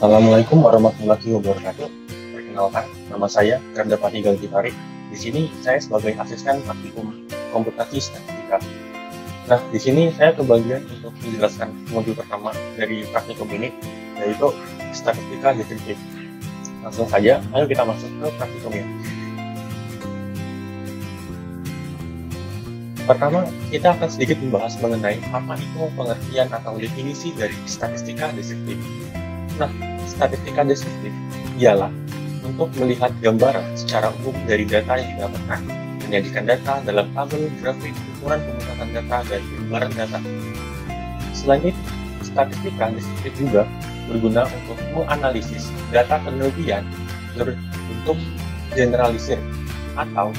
Assalamualaikum warahmatullahi wabarakatuh. Perkenalkan, nama saya Randa Pati Galgifari. Di sini saya sebagai asisten praktikum komputasi statistika. Nah, di sini saya kebagian untuk menjelaskan modul pertama dari praktikum ini, yaitu statistika deskriptif. Langsung saja, ayo kita masuk ke praktikumnya. Pertama, kita akan sedikit membahas mengenai apa itu pengertian atau definisi dari statistika deskriptif. Nah, statistika deskriptif ialah untuk melihat gambaran secara umum dari data yang didapatkan, menyajikan data dalam tabel, grafik, ukuran pemusatan data, dan gambaran data. Selain itu, statistika deskriptif juga berguna untuk menganalisis data penelitian berbentuk generalisir, atau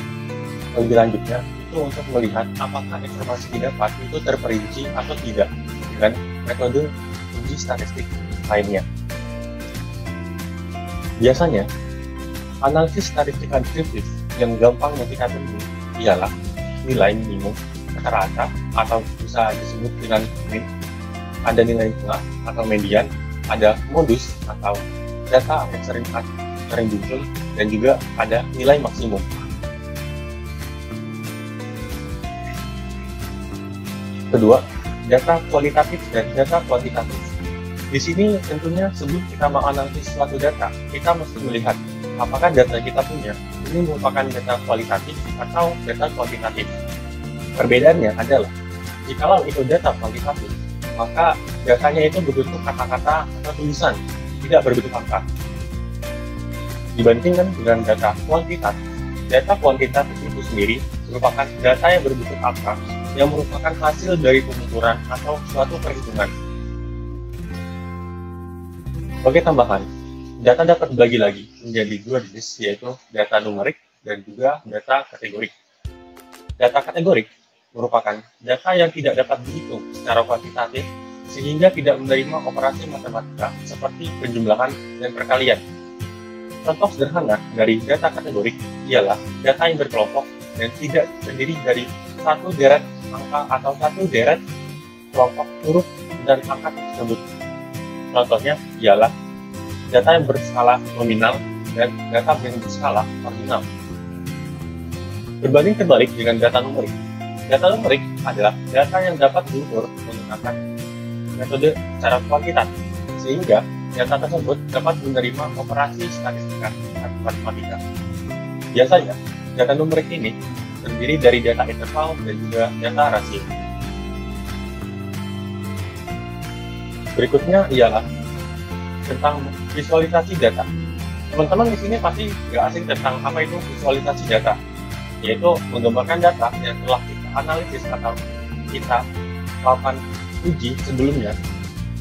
lebih lanjutnya itu untuk melihat apakah informasi didapat itu terperinci atau tidak dengan metode uji statistik lainnya. Biasanya, analisis statistika deskriptif yang gampang kita temui ialah nilai minimum, rata-rata, atau bisa disebut dengan mean, ada nilai tengah atau median, ada modus atau data yang sering muncul, dan juga ada nilai maksimum. Kedua, data kualitatif dan data kuantitatif. Di sini tentunya sebelum kita menganalisis suatu data, kita mesti melihat apakah data kita punya ini merupakan data kualitatif atau data kuantitatif. Perbedaannya adalah, jikalau itu data kualitatif, maka datanya itu berbentuk kata-kata atau tulisan, tidak berbentuk angka. Dibandingkan dengan data kuantitatif itu sendiri merupakan data yang berbentuk angka yang merupakan hasil dari pengukuran atau suatu perhitungan. Sebagai tambahan, data dapat dibagi lagi menjadi dua jenis, yaitu data numerik dan juga data kategorik. Data kategorik merupakan data yang tidak dapat dihitung secara kuantitatif sehingga tidak menerima operasi matematika seperti penjumlahan dan perkalian. Contoh sederhana dari data kategorik ialah data yang berkelompok dan tidak terdiri dari satu deret angka atau satu deret kelompok huruf dan angka tersebut. Contohnya ialah data yang berskala nominal dan data yang berskala ordinal. Berbanding terbalik dengan data numerik. Data numerik adalah data yang dapat diukur menggunakan metode secara kuantitatif, sehingga data tersebut dapat menerima operasi statistika atau matematika. Biasanya, data numerik ini terdiri dari data interval dan juga data rasio. Berikutnya ialah tentang visualisasi data. Teman-teman di sini pasti nggak asing tentang apa itu visualisasi data, yaitu menggambarkan data yang telah kita analisis atau kita lakukan uji sebelumnya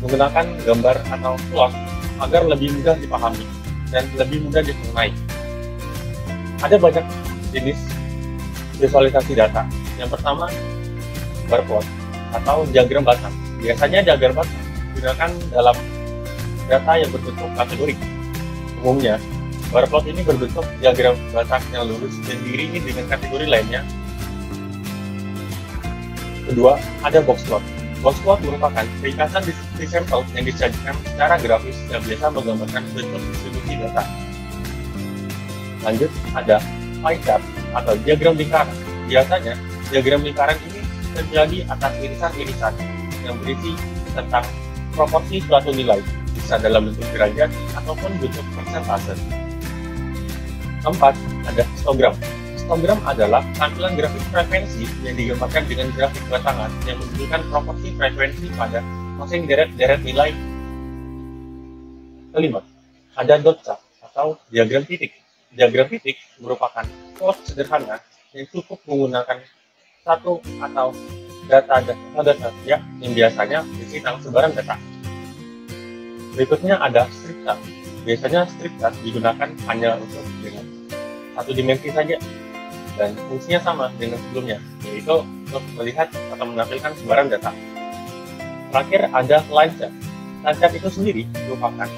menggunakan gambar atau plot agar lebih mudah dipahami dan lebih mudah dimengerti. Ada banyak jenis visualisasi data. Yang pertama, bar plot atau diagram batang. Biasanya diagram batang digunakan dalam data yang berbentuk kategorik. Umumnya, bar plot ini berbentuk diagram batang yang lurus dan diiringi dengan kategori lainnya. Kedua, ada box plot. Box plot merupakan ringkasan deskripsi sampel yang disajikan secara grafis yang biasa menggambarkan bentuk distribusi data. Lanjut, ada pie chart atau diagram lingkaran. Biasanya, diagram lingkaran ini terjadi atas irisan-irisan yang berisi tentang proporsi suatu nilai, bisa dalam bentuk derajat ataupun bentuk persentase. Keempat, ada histogram. Histogram adalah tampilan grafik frekuensi yang digambarkan dengan grafik batangan yang menunjukkan proporsi frekuensi pada masing deret-deret nilai. Kelima, ada dot chart atau diagram titik. Diagram titik merupakan plot sederhana yang cukup menggunakan satu atau data ya, yang biasanya berisi tentang sebaran data. Berikutnya ada strip chart. Biasanya strip chart digunakan hanya untuk dengan satu dimensi saja dan fungsinya sama dengan sebelumnya, yaitu untuk melihat atau menampilkan sebaran data. Terakhir ada line chart. Line chart itu sendiri merupakan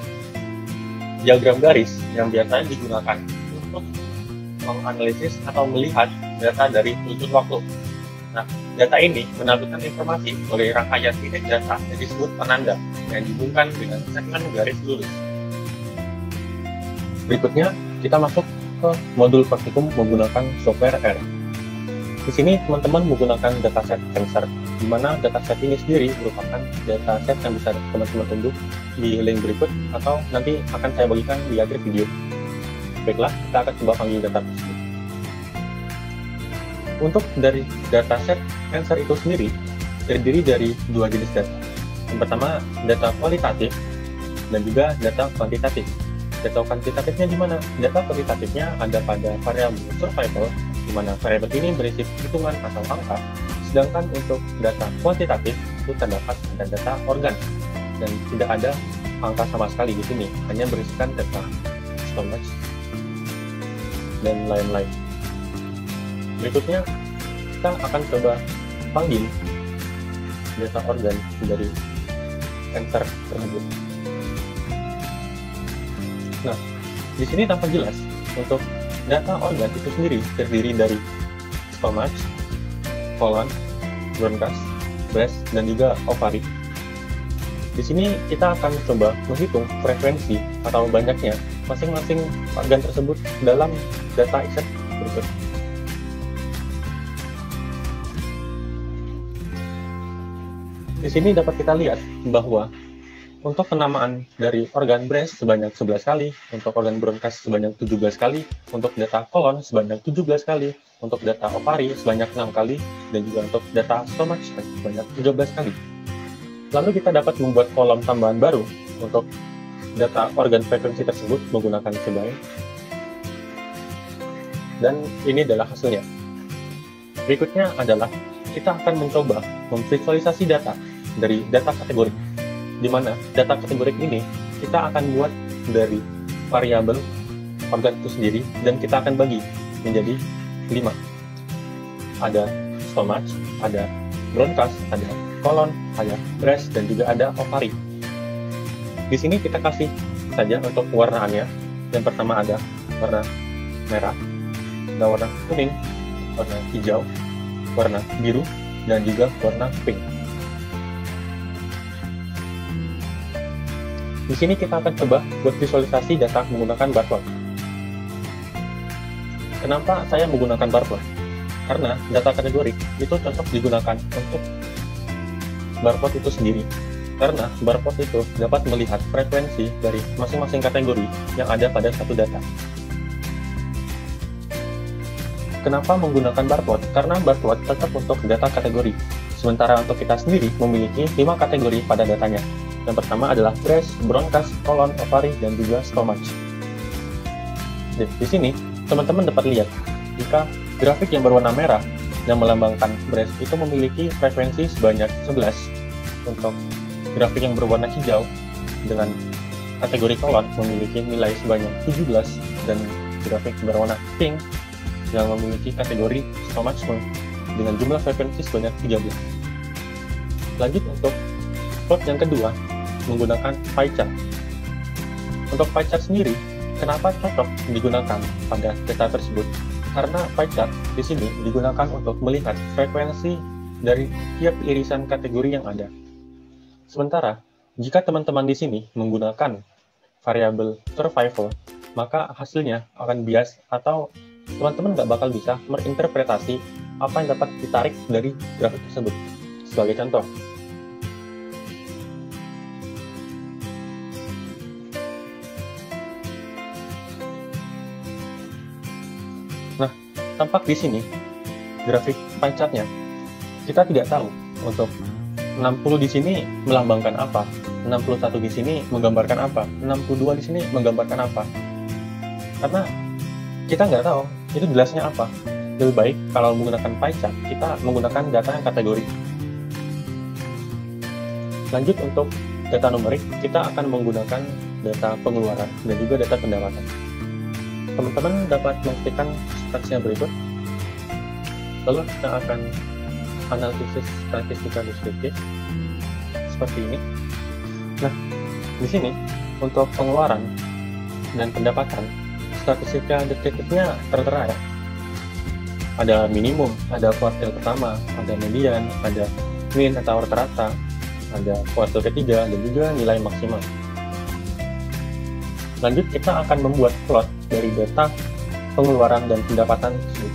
diagram garis yang biasanya digunakan untuk menganalisis atau melihat data dari sudut waktu. Nah, data ini menampilkan informasi sebagai rangkaian titik data yang disebut penanda yang dihubungkan dengan segmen garis lurus. Berikutnya kita masuk ke modul praktikum menggunakan software R. Di sini teman-teman menggunakan dataset Tensor, di mana dataset ini sendiri merupakan dataset yang bisa teman-teman unduh di link berikut atau nanti akan saya bagikan di akhir video. Baiklah, kita akan coba panggil data tersebut. Untuk dari dataset Tensor itu sendiri terdiri dari dua jenis data. Yang pertama, data kualitatif dan juga data kuantitatif. Data kuantitatifnya di mana? Data kualitatifnya ada pada variabel survival, di mana variabel ini berisi hitungan atau angka, sedangkan untuk data kuantitatif itu terdapat pada data organ dan tidak ada angka sama sekali di sini, hanya berisikan data stomach dan lain-lain. Berikutnya kita akan coba panggil data organ dari Tensor tersebut. Nah, di sini tampak jelas untuk data organ itu sendiri terdiri dari stomach, colon, bronchus, breast, dan juga ovari. Di sini kita akan coba menghitung frekuensi atau banyaknya masing-masing organ tersebut dalam data set berikut. Di sini dapat kita lihat bahwa untuk penamaan dari organ breast sebanyak 11 kali, untuk organ bronchus sebanyak 17 kali, untuk data kolon sebanyak 17 kali, untuk data ovari sebanyak 6 kali, dan juga untuk data stomach sebanyak 17 kali. Lalu kita dapat membuat kolom tambahan baru untuk data organ frekuensi tersebut menggunakan combine. Dan ini adalah hasilnya. Berikutnya adalah kita akan mencoba memvisualisasi data dari data kategori, di mana data kategori ini kita akan buat dari variabel organ itu sendiri dan kita akan bagi menjadi 5. Ada stomach, ada bronchus, ada kolon, ada breast, dan juga ada ovari. Di sini kita kasih saja untuk warnaannya. Yang pertama ada warna merah, ada warna kuning, warna hijau, warna biru, dan juga warna pink. Di sini kita akan coba buat visualisasi data menggunakan bar plot. Kenapa saya menggunakan bar plot? Karena data kategori itu cocok digunakan untuk bar plot itu sendiri. Karena bar plot itu dapat melihat frekuensi dari masing-masing kategori yang ada pada satu data. Kenapa menggunakan bar plot? Karena bar plot cocok untuk data kategori. Sementara untuk kita sendiri memiliki 5 kategori pada datanya. Yang pertama adalah breast, bronchus, kolon, ovari, dan juga stomach. Di sini, teman-teman dapat lihat jika grafik yang berwarna merah yang melambangkan breast itu memiliki frekuensi sebanyak 11. Untuk grafik yang berwarna hijau dengan kategori kolon memiliki nilai sebanyak 17, dan grafik berwarna pink yang memiliki kategori stomach dengan jumlah frekuensi sebanyak 13. Lanjut untuk plot yang kedua, menggunakan pie chart. Untuk pie chart sendiri, kenapa cocok digunakan pada data tersebut? Karena pie chart di sini digunakan untuk melihat frekuensi dari tiap irisan kategori yang ada. Sementara, jika teman-teman di sini menggunakan variabel survival, maka hasilnya akan bias atau teman-teman nggak bakal bisa menginterpretasi apa yang dapat ditarik dari grafik tersebut. Sebagai contoh, nah, tampak di sini grafik pie chart-nya. Kita tidak tahu untuk 60 di sini melambangkan apa, 61 di sini menggambarkan apa, 62 di sini menggambarkan apa. Karena kita nggak tahu itu jelasnya apa. Lebih baik kalau menggunakan pie chart, kita menggunakan data yang kategori. Lanjut untuk data numerik, kita akan menggunakan data pengeluaran dan juga data pendapatan. Teman-teman dapat mengetikkan statistiknya berikut. Lalu kita akan analisis statistika deskriptif seperti ini. Nah, di sini untuk pengeluaran dan pendapatan, statistika deskriptifnya tertera ya. Ada minimum, ada kuartil pertama, ada median, ada mean atau rata-rata, ada kuartil ketiga, dan juga nilai maksimal. Lanjut, kita akan membuat plot dari data pengeluaran dan pendapatan tersebut.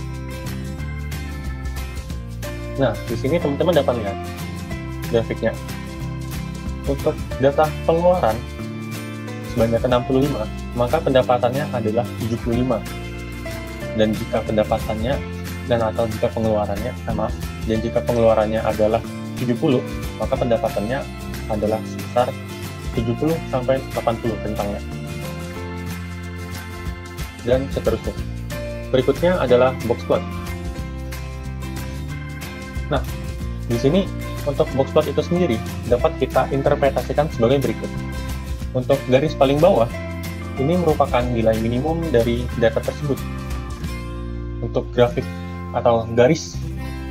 Nah, di sini teman-teman dapat lihat grafiknya. Untuk data pengeluaran sebanyak 65, maka pendapatannya adalah 75. Dan jika pendapatannya atau jika pengeluarannya dan jika pengeluarannya adalah 70, maka pendapatannya adalah sekitar 70 sampai 80 rentangnya. Dan seterusnya. Berikutnya adalah box plot. Nah, di sini untuk box plot itu sendiri dapat kita interpretasikan sebagai berikut. Untuk garis paling bawah, ini merupakan nilai minimum dari data tersebut. Untuk grafik atau garis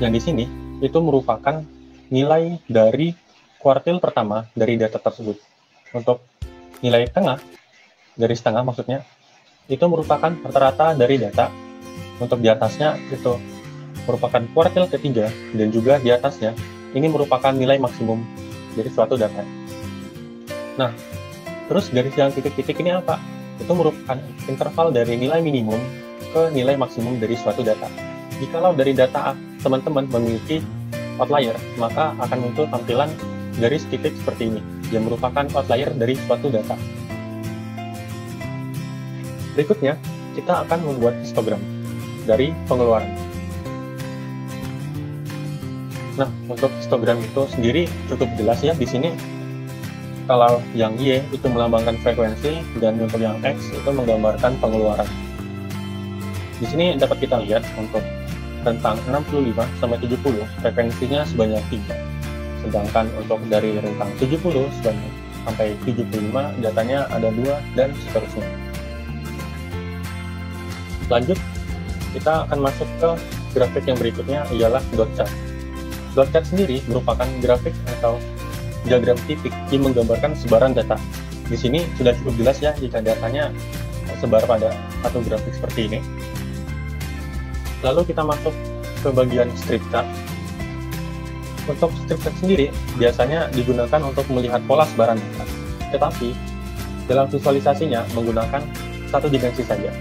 yang di sini, itu merupakan nilai dari kuartil pertama dari data tersebut. Untuk nilai tengah, garis tengah maksudnya, itu merupakan rata-rata dari data. Untuk di atasnya itu merupakan kuartil ketiga, dan juga di atasnya ini merupakan nilai maksimum dari suatu data. Nah, terus garis yang titik-titik ini apa? Itu merupakan interval dari nilai minimum ke nilai maksimum dari suatu data. Jikalau dari data teman-teman memiliki outlier, maka akan muncul tampilan garis titik seperti ini, yang merupakan outlier dari suatu data. Berikutnya, kita akan membuat histogram dari pengeluaran. Nah, untuk histogram itu sendiri cukup jelas ya di sini. Kalau yang Y itu melambangkan frekuensi, dan untuk yang X itu menggambarkan pengeluaran. Di sini dapat kita lihat untuk rentang 65 sampai 70 frekuensinya sebanyak 3. Sedangkan untuk dari rentang 70 sampai 75 datanya ada 2, dan seterusnya. Lanjut, kita akan masuk ke grafik yang berikutnya, ialah dot chart. Dot chart sendiri merupakan grafik atau diagram titik yang menggambarkan sebaran data. Di sini sudah cukup jelas ya jika datanya tersebar pada satu grafik seperti ini. Lalu kita masuk ke bagian strip chart. Untuk strip chart sendiri biasanya digunakan untuk melihat pola sebaran data, tetapi dalam visualisasinya menggunakan satu dimensi saja.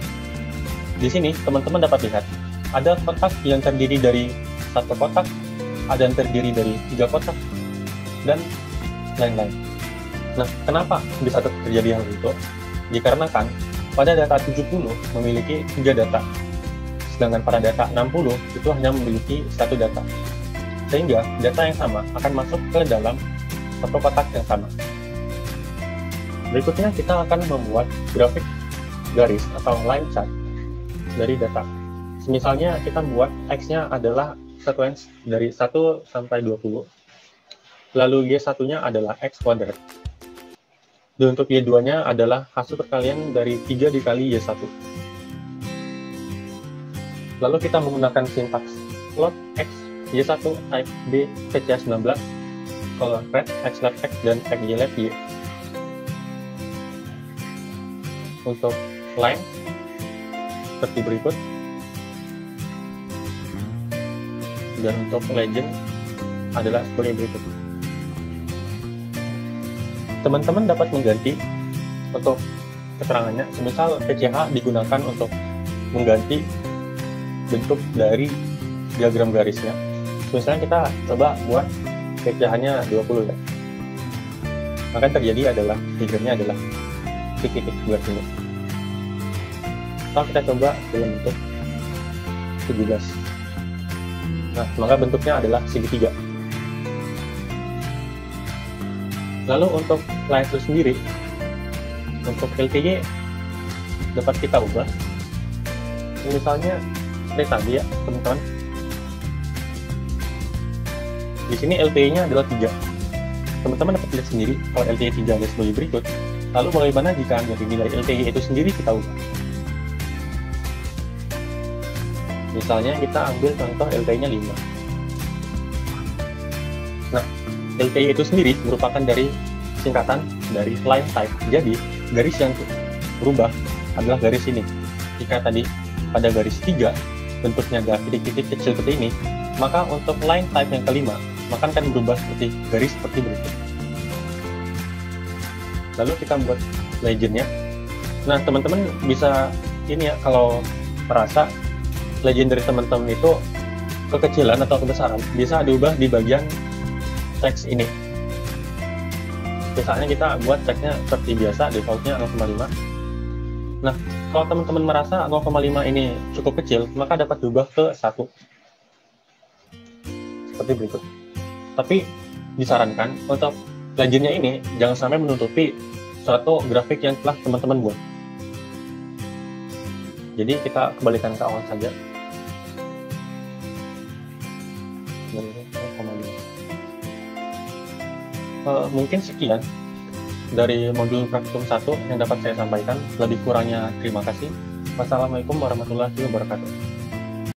Di sini teman-teman dapat lihat ada kotak yang terdiri dari satu kotak, ada yang terdiri dari 3 kotak, dan lain-lain. Nah, kenapa bisa terjadi hal itu? Dikarenakan pada data 70 memiliki 3 data, sedangkan pada data 60 itu hanya memiliki 1 data. Sehingga data yang sama akan masuk ke dalam satu kotak yang sama. Berikutnya kita akan membuat grafik garis atau line chart dari data. Misalnya kita buat X-nya adalah sequence dari 1 sampai 20. Lalu Y1-nya adalah X kuadrat. Dan untuk Y2-nya adalah hasil perkalian dari 3 dikali Y1. Lalu kita menggunakan sintaks plot X, Y1, type B, VCA 19, color red, X left X, dan XY left Y. Untuk line, seperti berikut. Dan untuk legend adalah sebagai berikut. Teman-teman dapat mengganti untuk keterangannya, semisal VCH digunakan untuk mengganti bentuk dari diagram garisnya. Misalnya kita coba buat VCH-nya 20 ya. Maka yang terjadi adalah diagramnya adalah titik-titik buat ini. Kalau kita coba dalam bentuk 17. Nah, maka bentuknya adalah segitiga. Lalu untuk line itu sendiri, untuk LTY dapat kita ubah. Misalnya seperti tadi ya, teman-teman. Di sini LTY-nya adalah 3. Teman-teman dapat lihat sendiri kalau LTY 3 ada sebagai berikut. Lalu bagaimana jika dari nilai LTY itu sendiri kita ubah? Misalnya kita ambil contoh LTY-nya 5. Nah, LTY itu sendiri merupakan dari singkatan dari line type. Jadi, garis yang berubah adalah garis ini. Jika tadi pada garis 3 bentuknya ada titik-titik kecil seperti ini, maka untuk line type yang kelima, maka akan berubah seperti garis seperti berikut. Lalu kita buat legend-nya. Nah, teman-teman bisa ini ya, kalau merasa legendary teman-teman itu kekecilan atau kebesaran, bisa diubah di bagian teks ini. Misalnya kita buat teksnya seperti biasa, defaultnya 0,5. Nah, kalau teman-teman merasa 0,5 ini cukup kecil, maka dapat diubah ke 1. Seperti berikut. Tapi disarankan untuk legendnya ini jangan sampai menutupi suatu grafik yang telah teman-teman buat. Jadi kita kembalikan ke awal saja. Mungkin sekian dari modul praktikum 1 yang dapat saya sampaikan. Lebih kurangnya terima kasih. Wassalamualaikum warahmatullahi wabarakatuh.